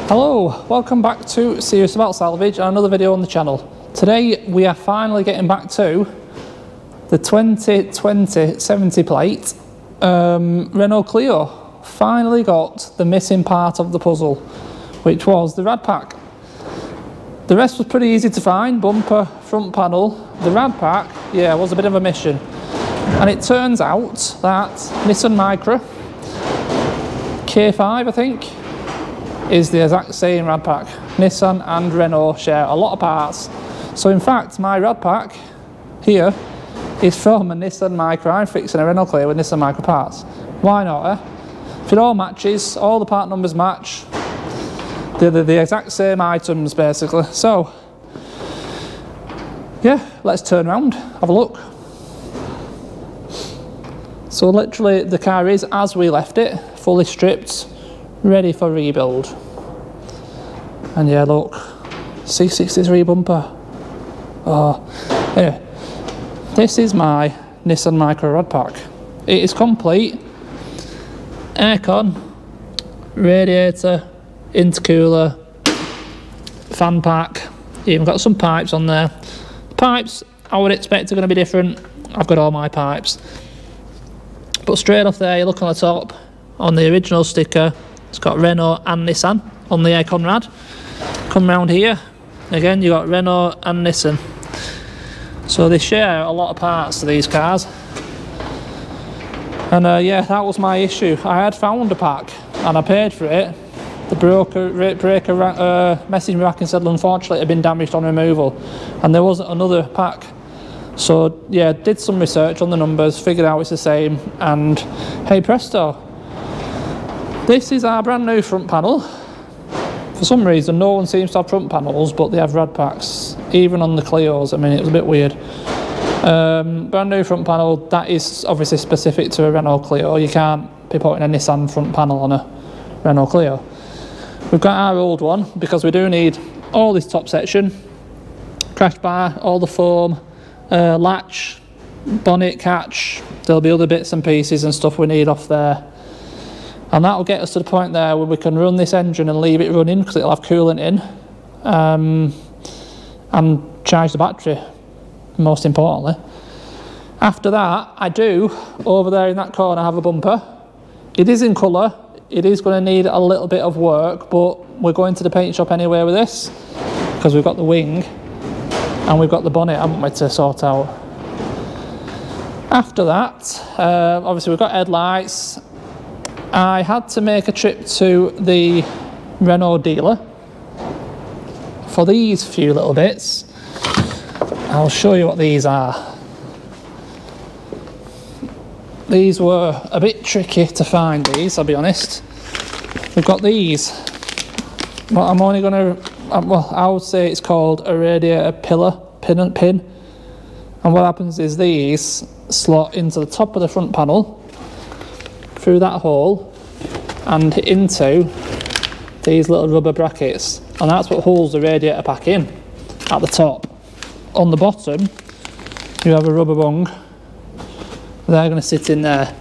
Hello, welcome back to Serious About Salvage and another video on the channel. Today we are finally getting back to the 2020 70 plate Renault Clio. Finally got the missing part of the puzzle, which was the rad pack. The rest was pretty easy to find: bumper, front panel. The rad pack, yeah, was a bit of a mission. And it turns out that Nissan Micra K5, I think, is the exact same rad pack. Nissan and Renault share a lot of parts. So in fact, my rad pack here is from a Nissan Micra. I'm fixing a Renault Clio with Nissan Micra parts. Why not, eh? If it all matches, all the part numbers match, they're the exact same items basically. So yeah, let's turn around, have a look. So literally the car is as we left it, fully stripped, ready for rebuild. And yeah, look, C63 bumper. Oh, anyway, this is my Nissan Micra rad pack. It is complete: aircon, radiator, intercooler, fan pack. Even got some pipes on there. Pipes I would expect are going to be different. I've got all my pipes. But straight off there, you look on the top, on the original sticker, it's got Renault and Nissan on the aircon rad. Come round here, again you got Renault and Nissan. So they share a lot of parts to these cars. And yeah, that was my issue. I had found a pack and I paid for it. The breaker messaged me back and said unfortunately it had been damaged on removal, and there wasn't another pack. So yeah, did some research on the numbers, figured out it's the same, and hey presto, this is our brand new front panel. For some reason no one seems to have front panels, but they have rad packs, even on the Clios. I mean, it was a bit weird. Brand new front panel. That is obviously specific to a Renault Clio. You can't be putting a Nissan front panel on a Renault Clio. We've got our old one because we do need all this top section, crash bar, all the foam, latch, bonnet catch. There'll be other bits and pieces and stuff we need off there, and that'll get us to the point there where we can run this engine and leave it running because it'll have coolant in, and charge the battery, most importantly. After that, I do, over there in that corner, have a bumper. It is in colour. It is going to need a little bit of work, but we're going to the paint shop anyway with this because we've got the wing and we've got the bonnet, haven't we, to sort out. After that, obviously we've got headlights. I had to make a trip to the Renault dealer for these few little bits. I'll show you what these are. These were a bit tricky to find, these, I'll be honest. We've got these. Well, I'm only going to, well, I would say it's called a radiator pin. And what happens is these slot into the top of the front panel, through that hole, and into these little rubber brackets. And that's what holds the radiator pack in, at the top. On the bottom, you have a rubber bung. They're going to sit in there,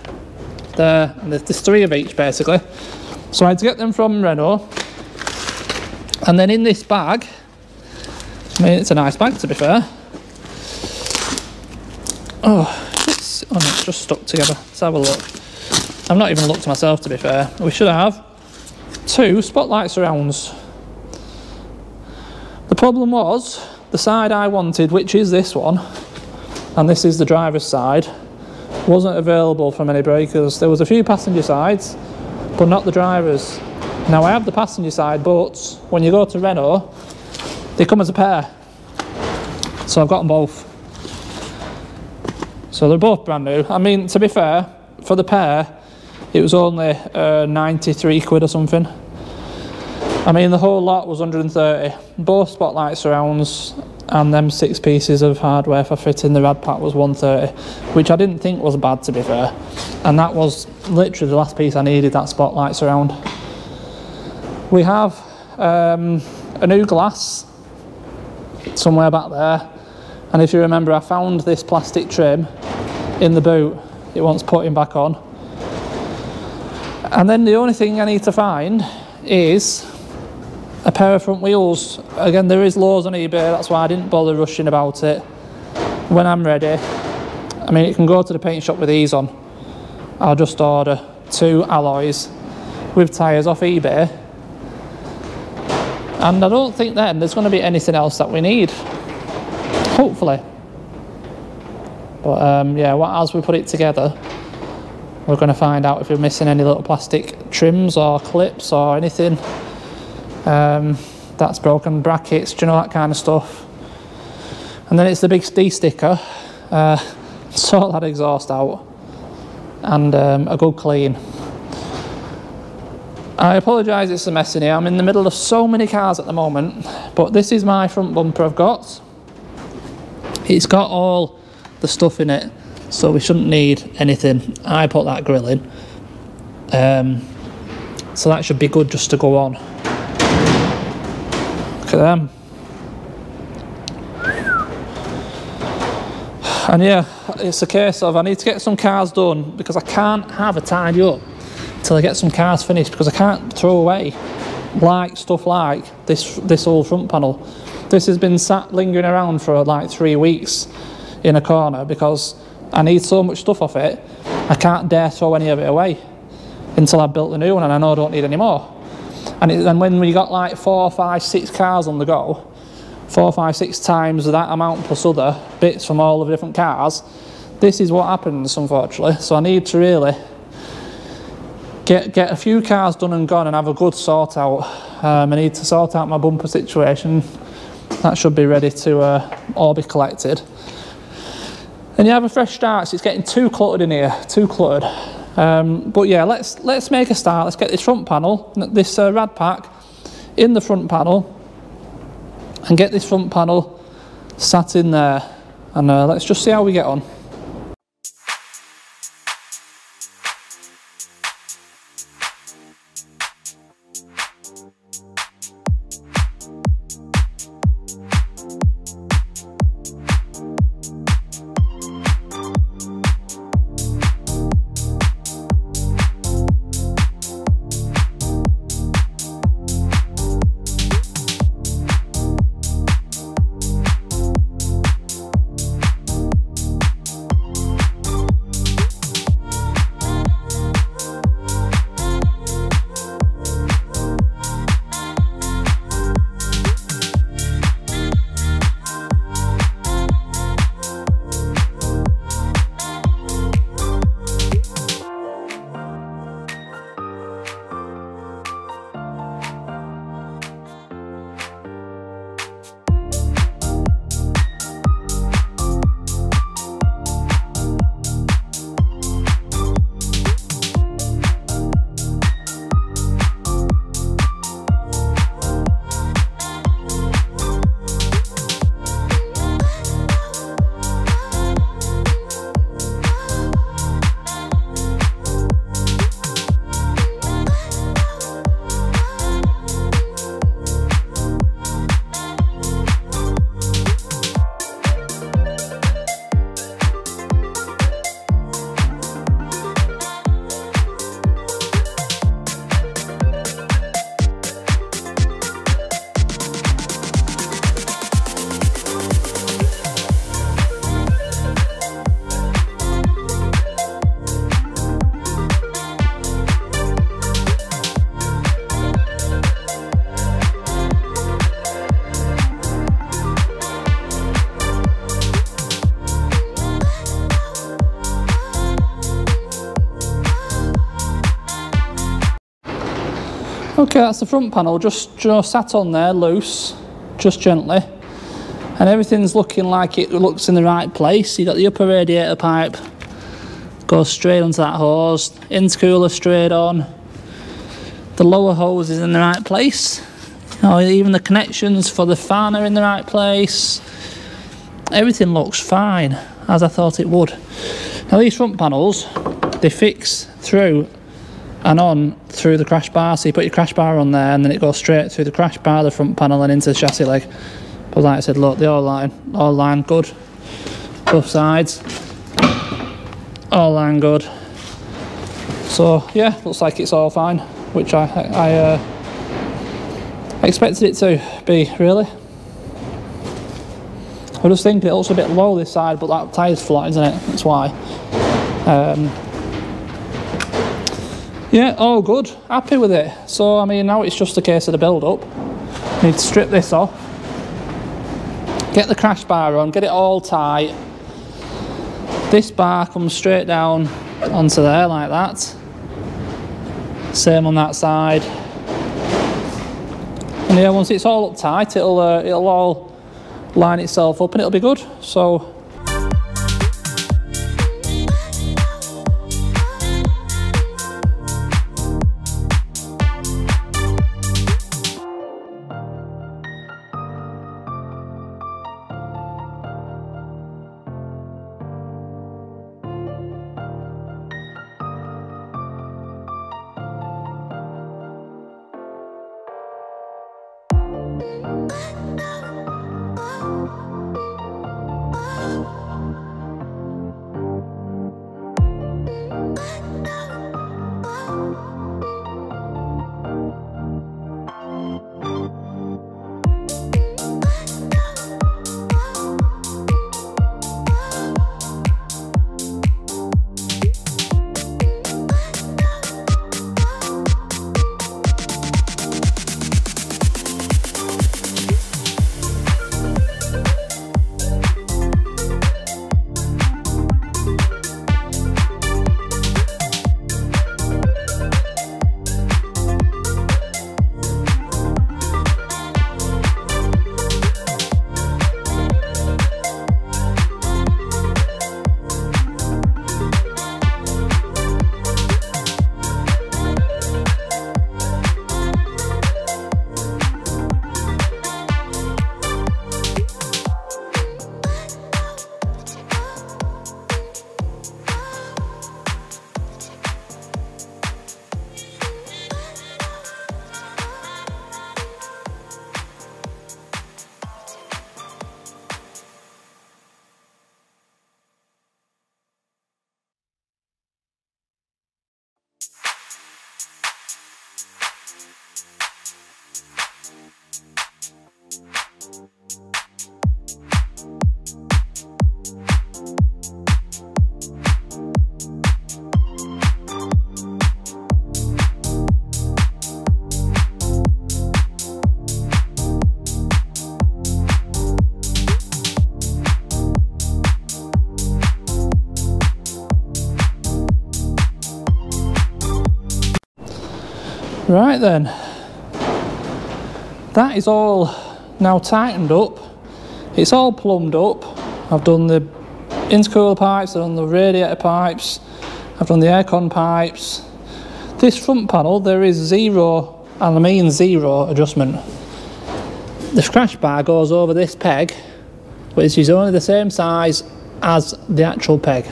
and there's three of each basically. So I had to get them from Renault, and then in this bag, I mean it's a nice bag to be fair. Oh, it's just stuck together. Let's have a look. I've not even looked myself to be fair. We should have 2 spotlight surrounds. The problem was the side I wanted, which is this one, and this is the driver's side, wasn't available from any breakers. There was a few passenger sides, but not the drivers. Now I have the passenger side, but when you go to Renault, they come as a pair. So I've got them both. So they're both brand new. I mean, to be fair, for the pair, it was only 93 quid or something. I mean, the whole lot was 130. Both spotlight surrounds and them 6 pieces of hardware for fitting the rad pack was 130, which I didn't think was bad to be fair. And that was literally the last piece I needed, that spotlight surround. We have a new glass somewhere back there, and if you remember, I found this plastic trim in the boot. It wants putting back on. And then the only thing I need to find is a pair of front wheels. Again, there is loads on eBay, that's why I didn't bother rushing about it. When I'm ready, I mean, you can go to the paint shop with these on. I'll just order 2 alloys with tyres off eBay, and I don't think then there's going to be anything else that we need, hopefully. But yeah, as we put it together, we're going to find out if we're missing any little plastic trims or clips or anything that's broken, brackets, do you know, that kind of stuff. And then it's the big D sticker, sort that exhaust out, and a good clean. I apologise, it's a mess in here. I'm in the middle of so many cars at the moment, but this is my front bumper I've got. It's got all the stuff in it, so we shouldn't need anything. I put that grill in, so that should be good just to go on. Look at them. And yeah, it's a case of I need to get some cars done, because I can't have a tidy up till I get some cars finished, because I can't throw away stuff like this old front panel. This has been sat lingering around for like 3 weeks in a corner because I need so much stuff off it. I can't dare throw any of it away until I've built a new one, and I know I don't need any more. And when we got like 4, 5, 6 cars on the go, 4, 5, 6 times that amount plus other bits from all of the different cars, this is what happens, unfortunately. So I need to really get a few cars done and gone and have a good sort out. I need to sort out my bumper situation. That should be ready to all be collected. And you have a fresh start. So it's getting too cluttered in here, too cluttered. But yeah, let's make a start. Let's get this front panel, this rad pack in the front panel, and get this front panel sat in there, and let's just see how we get on. Okay, that's the front panel, just sat on there loose, just gently, and everything's looking like it looks in the right place. You got the upper radiator pipe, goes straight onto that hose, intercooler straight on, the lower hose is in the right place, you know, even the connections for the fan are in the right place. Everything looks fine, as I thought it would. Now these front panels, they fix through and on through the crash bar, so you put your crash bar on there and then it goes straight through the crash bar, the front panel, and into the chassis leg. But like I said, look, they all line good, both sides, all line good. So yeah, looks like it's all fine, which I I expected it to be, really. I just think it looks a bit low this side, but that tyre's flat, isn't it? That's why. Yeah, all good. Happy with it. So, I mean, now it's just a case of the build-up. Need to strip this off. Get the crash bar on, get it all tight. This bar comes straight down onto there like that. Same on that side. And yeah, once it's all up tight, it'll all line itself up and it'll be good. So right then, that is all now tightened up. It's all plumbed up. I've done the intercooler pipes, I've done the radiator pipes, I've done the aircon pipes. This front panel, there is zero, and I mean zero, adjustment. The crash bar goes over this peg, which is only the same size as the actual peg.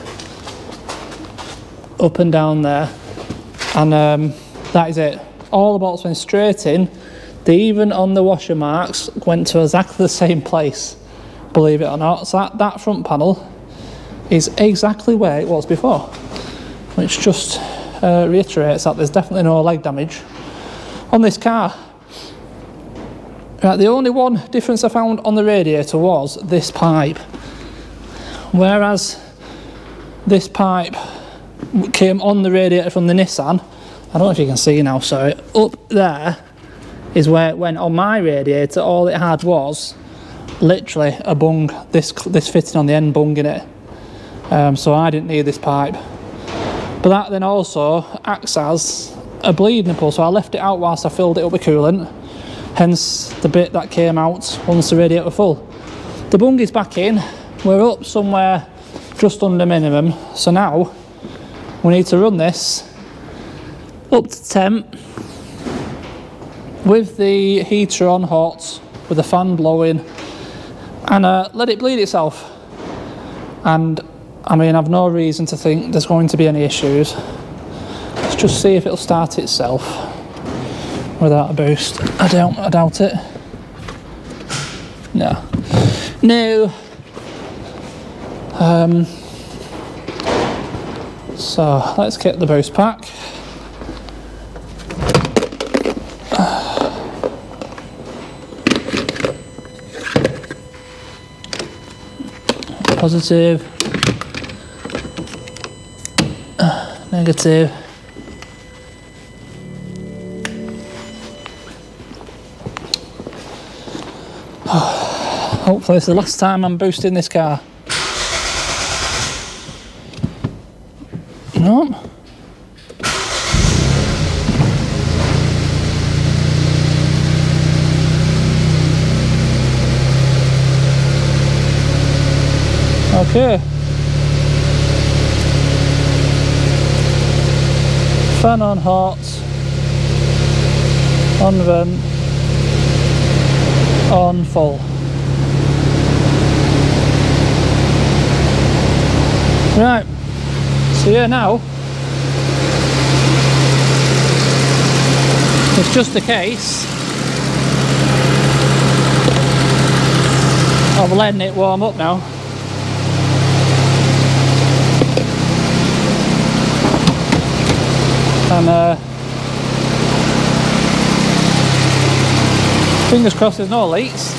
Up and down there. And that is it. All the bolts went straight in. They even on the washer marks went to exactly the same place, believe it or not. So that front panel is exactly where it was before, which just reiterates that there's definitely no leg damage on this car. Right, the only one difference I found on the radiator was this pipe. Whereas this pipe came on the radiator from the Nissan, I don't know if you can see now, sorry, up there is where it went on my radiator. All it had was literally a bung, this fitting on the end bung in it. So I didn't need this pipe. But that then also acts as a bleed nipple, so I left it out whilst I filled it up with coolant, hence the bit that came out once the radiator was full. The bung is back in, we're up somewhere just under minimum, so now we need to run this up to temp with the heater on hot, with the fan blowing, and let it bleed itself. And I mean, I've no reason to think there's going to be any issues. Let's just see if it'll start itself without a boost. I doubt it. No. So let's get the boost pack. Positive. Negative. Hopefully it's the last time I'm boosting this car. No. Okay. Fan on hot. On vent. On full. Right. So yeah, now it's just a case of letting it warm up now. And fingers crossed there's no leaks.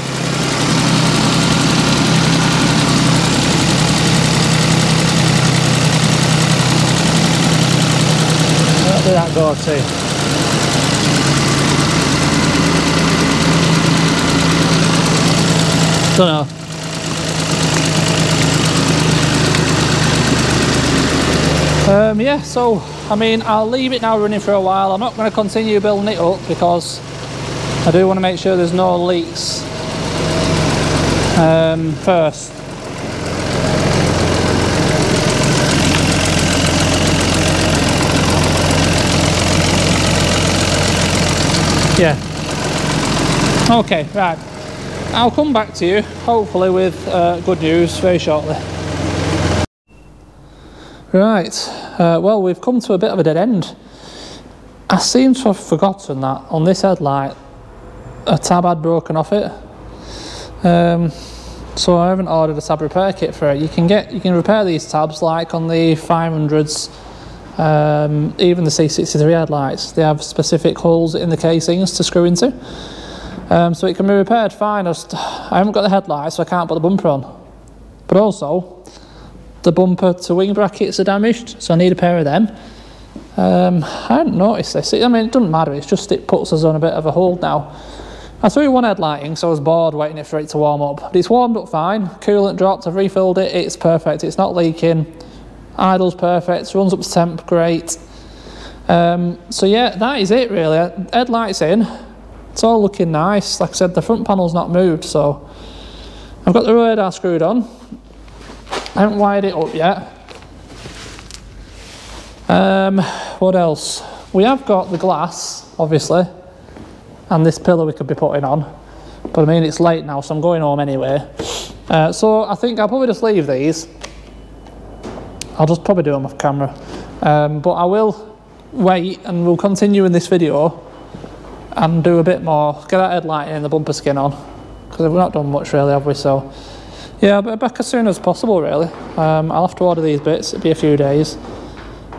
Where did that go to? Don't know. Yeah, so I mean, I'll leave it now running for a while. I'm not going to continue building it up because I do want to make sure there's no leaks first. Yeah. Okay, right. I'll come back to you, hopefully with good news very shortly. Right, well, we've come to a bit of a dead end. I seem to have forgotten that on this headlight a tab had broken off it. So I haven't ordered a tab repair kit for it. You can repair these tabs like on the 500s, even the C63 headlights. They have specific holes in the casings to screw into. So it can be repaired fine. I haven't got the headlights, so I can't put the bumper on. But also, the bumper to wing brackets are damaged, so I need a pair of them. I hadn't noticed this. I mean, it doesn't matter, it's just it puts us on a bit of a hold now. I threw one headlighting, so I was bored waiting for it to warm up. But it's warmed up fine, coolant dropped, I've refilled it, it's perfect, it's not leaking. Idle's perfect, runs up to temp, great. So yeah, that is it really. Headlights in, it's all looking nice. Like I said, the front panel's not moved, so I've got the radar screwed on. I haven't wired it up yet. What else? We have got the glass, obviously, and this pillar we could be putting on. But I mean, it's late now, so I'm going home anyway. So I think I'll probably just leave these. I'll just probably do them off camera. But I will wait and we'll continue in this video and do a bit more. Get that headlight and the bumper skin on, because we've not done much really, have we? So yeah, but back as soon as possible really. I'll have to order these bits, it'll be a few days.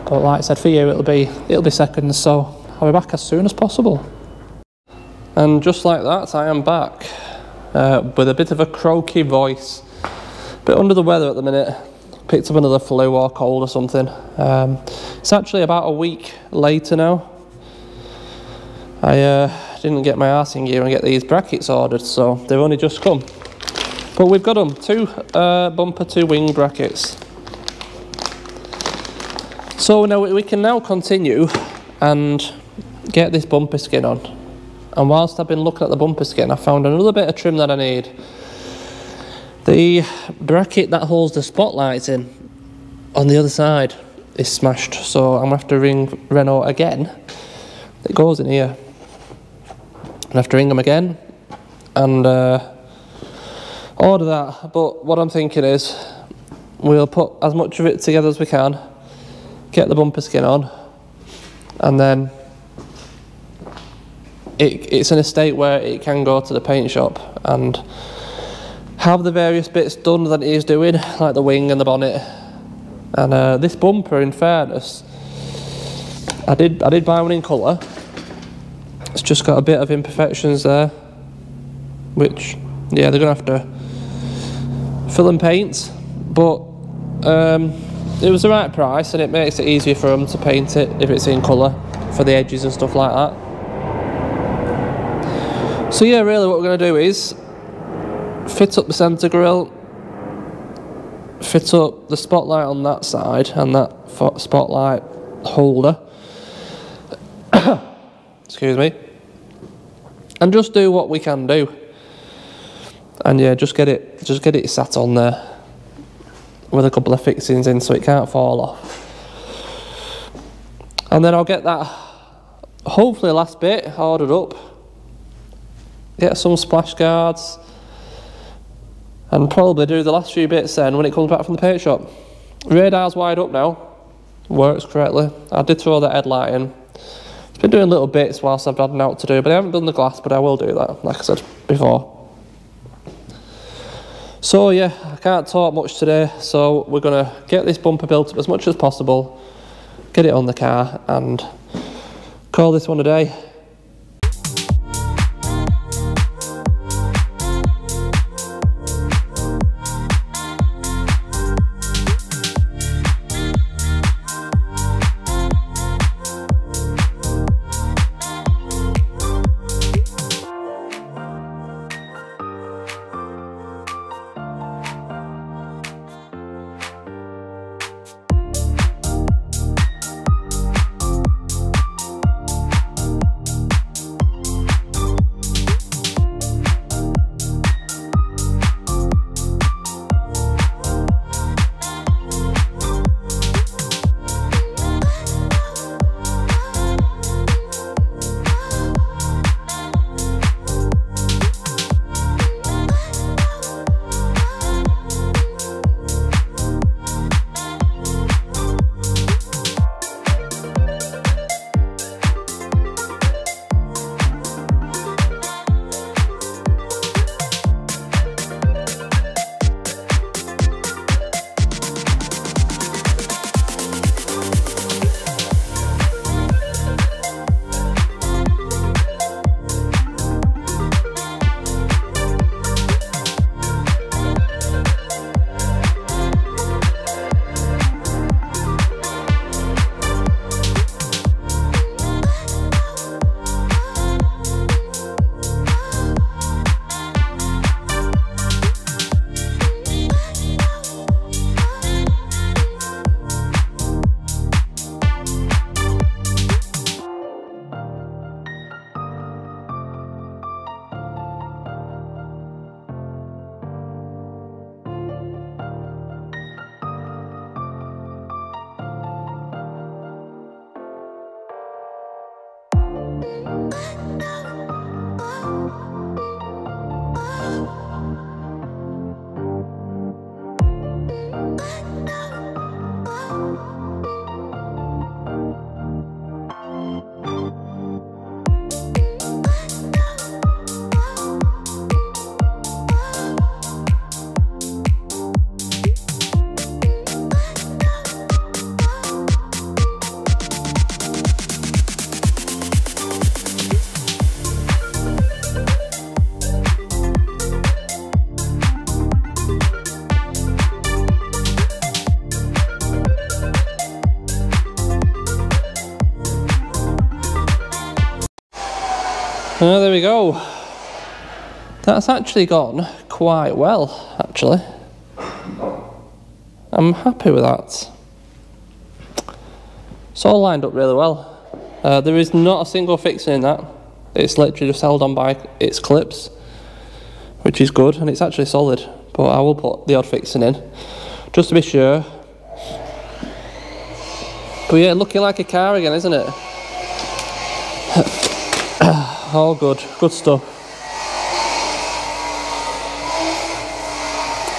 But like I said, for you it'll be seconds, so I'll be back as soon as possible. And just like that, I am back with a bit of a croaky voice. A bit under the weather at the minute. Picked up another flu or cold or something. It's actually about a week later now. I didn't get my arse in gear and get these brackets ordered, so they've only just come. But we've got them, 2 bumper to wing brackets. So now we can now continue and get this bumper skin on. And whilst I've been looking at the bumper skin, I found another bit of trim that I need. The bracket that holds the spotlights in on the other side is smashed, so I'm going to have to ring Renault again. It goes in here. I have to ring them again and order that. But what I'm thinking is we'll put as much of it together as we can, get the bumper skin on, and then it's in a state where it can go to the paint shop and have the various bits done that it is doing, like the wing and the bonnet. And this bumper, in fairness, I did buy one in colour. It's just got a bit of imperfections there, which, yeah, they're going to have to fill and paint. but it was the right price, and it makes it easier for them to paint it if it's in colour for the edges and stuff like that. So yeah, really what we're going to do is fit up the centre grille, fit up the spotlight on that side and that spotlight holder excuse me, and just do what we can do, and yeah, just get it sat on there with a couple of fixings in so it can't fall off. And then I'll get that, hopefully last bit, ordered up, get some splash guards, and probably do the last few bits then when it comes back from the paint shop. Radar's wired up now, works correctly. I did throw that headlight in. It's been doing little bits whilst I've had an out to do, but I haven't done the glass, but I will do that, like I said before. So yeah, I can't talk much today, so we're going to get this bumper built up as much as possible, get it on the car, and call this one a day. Oh, there we go. That's actually gone quite well, actually. I'm happy with that. It's all lined up really well. There is not a single fixing in that. It's literally just held on by its clips, which is good, and it's actually solid. But I will put the odd fixing in, just to be sure. But yeah, looking like a car again, isn't it? All good, good stuff.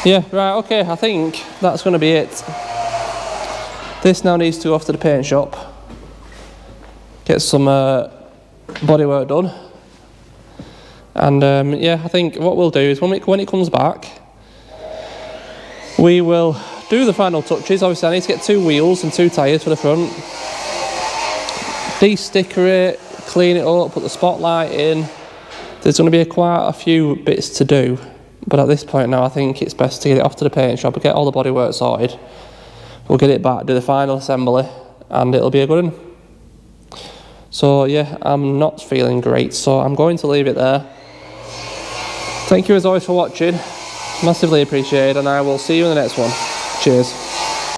Yeah, right, okay, I think that's going to be it. This now needs to go off to the paint shop, get some bodywork done, and yeah, I think what we'll do is when it comes back, we will do the final touches. Obviously I need to get 2 wheels and 2 tyres for the front, de-sticker it, clean it up, put the spotlight in. There's going to be quite a few bits to do, But at this point now, I think it's best to get it off to the paint shop, get all the bodywork sorted. We'll get it back, do the final assembly, and it'll be a good one. So yeah, I'm not feeling great, so I'm going to leave it there. Thank you as always for watching, massively appreciated, and I will see you in the next one. Cheers.